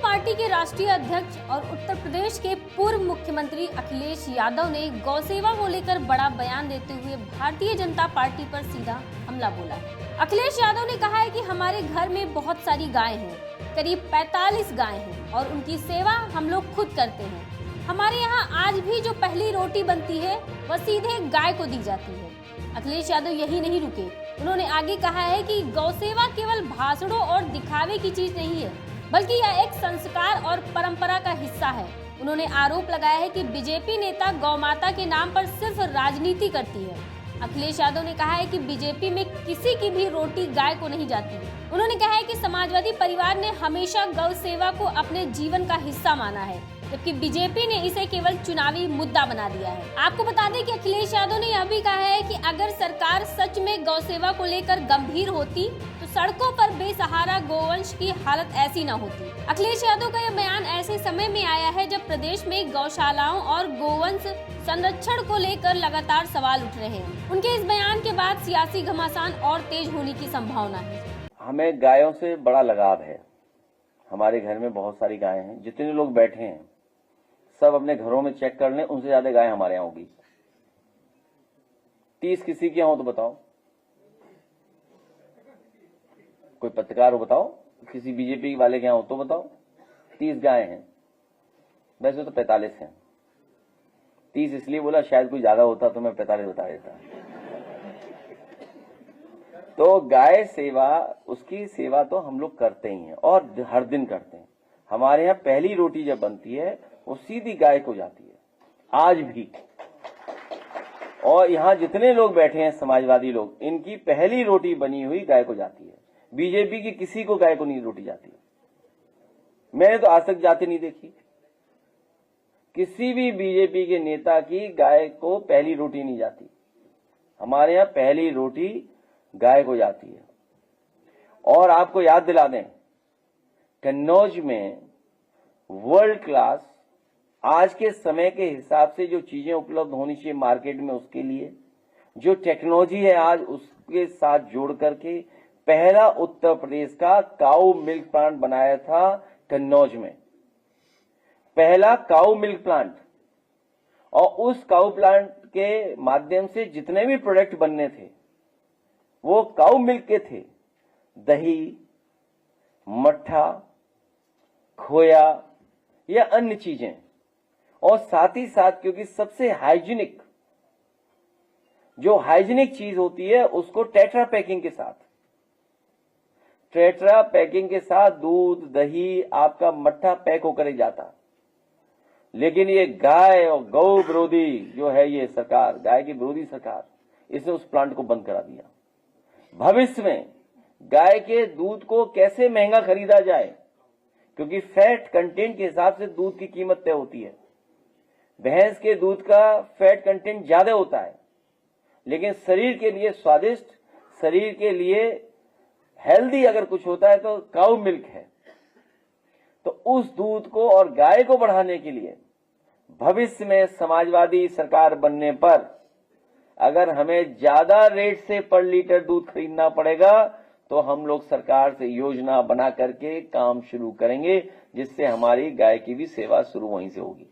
Party के राष्ट्रीय अध्यक्ष और उत्तर प्रदेश के पूर्व मुख्यमंत्री अखिलेश यादव ने गौसेवा को लेकर बड़ा बयान देते हुए भारतीय जनता पार्टी पर सीधा हमला बोला है। अखिलेश यादव ने कहा है कि हमारे घर में बहुत सारी गायें हैं, करीब 45 गायें हैं और उनकी सेवा हम लोग खुद करते हैं। हमारे यहाँ आज भी जो पहली रोटी बनती है वह सीधे गाय को दी जाती है। अखिलेश यादव यही नहीं रुके, उन्होंने आगे कहा है कि गौसेवा केवल भाषणों और दिखावे की चीज नहीं है, बल्कि यह एक संस्कार और परंपरा का हिस्सा है। उन्होंने आरोप लगाया है कि बीजेपी नेता गौ माता के नाम पर सिर्फ राजनीति करती है। अखिलेश यादव ने कहा है कि बीजेपी में किसी की भी रोटी गाय को नहीं जाती। उन्होंने कहा है कि समाजवादी परिवार ने हमेशा गौ सेवा को अपने जीवन का हिस्सा माना है, जबकि बीजेपी ने इसे केवल चुनावी मुद्दा बना दिया है। आपको बता दें कि अखिलेश यादव ने यह भी कहा है कि अगर सरकार सच में गौ सेवा को लेकर गंभीर होती तो सड़कों पर बेसहारा गोवंश की हालत ऐसी न होती। अखिलेश यादव का यह बयान ऐसे समय में आया है जब प्रदेश में गौशालाओं और गोवंश संरक्षण को लेकर लगातार सवाल उठ रहे हैं। उनके इस बयान के बाद सियासी घमासान और तेज होने की संभावना है। हमें गायों से बड़ा लगाव है। हमारे घर में बहुत सारी गायें हैं। जितने लोग बैठे हैं सब अपने घरों में चेक कर लें, उनसे ज्यादा गायें हमारे यहाँ होगी। 30 किसी के यहाँ हो तो बताओ, कोई पत्रकार हो बताओ, किसी बीजेपी वाले के यहाँ हो तो बताओ। 30 गायें हैं, वैसे तो 45 हैं। 30 इसलिए बोला, शायद कोई ज्यादा होता तो मैं 45 बता देता। तो गाय सेवा, उसकी सेवा तो हम लोग करते ही हैं और हर दिन करते हैं। हमारे यहाँ पहली रोटी जब बनती है वो सीधी गाय को जाती है आज भी। और यहाँ जितने लोग बैठे हैं समाजवादी लोग, इनकी पहली रोटी बनी हुई गाय को जाती है। बीजेपी की किसी को गाय को नहीं रोटी जाती। मैंने तो आज तक जाते नहीं देखी। किसी भी बीजेपी के नेता की गाय को पहली रोटी नहीं जाती। हमारे यहाँ पहली रोटी गाय को जाती है। और आपको याद दिला दें, कन्नौज में वर्ल्ड क्लास आज के समय के हिसाब से जो चीजें उपलब्ध होनी चाहिए मार्केट में, उसके लिए जो टेक्नोलॉजी है आज उसके साथ जोड़ करके पहला उत्तर प्रदेश का काऊ मिल्क प्लांट बनाया था कन्नौज में। पहला काऊ मिल्क प्लांट। और उस काऊ प्लांट के माध्यम से जितने भी प्रोडक्ट बनने थे वो काऊ मिल्क के थे। दही, मट्ठा, खोया या अन्य चीजें। और साथ ही साथ क्योंकि सबसे हाइजीनिक चीज होती है उसको टेट्रा पैकिंग के साथ दूध, दही, आपका मट्ठा पैक होकर ही जाता। लेकिन ये गाय और गौ विरोधी जो है ये सरकार, गाय की विरोधी सरकार, इसने उस प्लांट को बंद करा दिया। भविष्य में गाय के दूध को कैसे महंगा खरीदा जाए, क्योंकि फैट कंटेंट के हिसाब से दूध की कीमत तय होती है। भैंस के दूध का फैट कंटेंट ज्यादा होता है, लेकिन शरीर के लिए स्वादिष्ट, शरीर के लिए हेल्दी अगर कुछ होता है तो काऊ मिल्क है। तो उस दूध को और गाय को बढ़ाने के लिए भविष्य में समाजवादी सरकार बनने पर अगर हमें ज्यादा रेट से पर लीटर दूध खरीदना पड़ेगा तो हम लोग सरकार से योजना बना करके काम शुरू करेंगे, जिससे हमारी गाय की भी सेवा शुरू वहीं से होगी।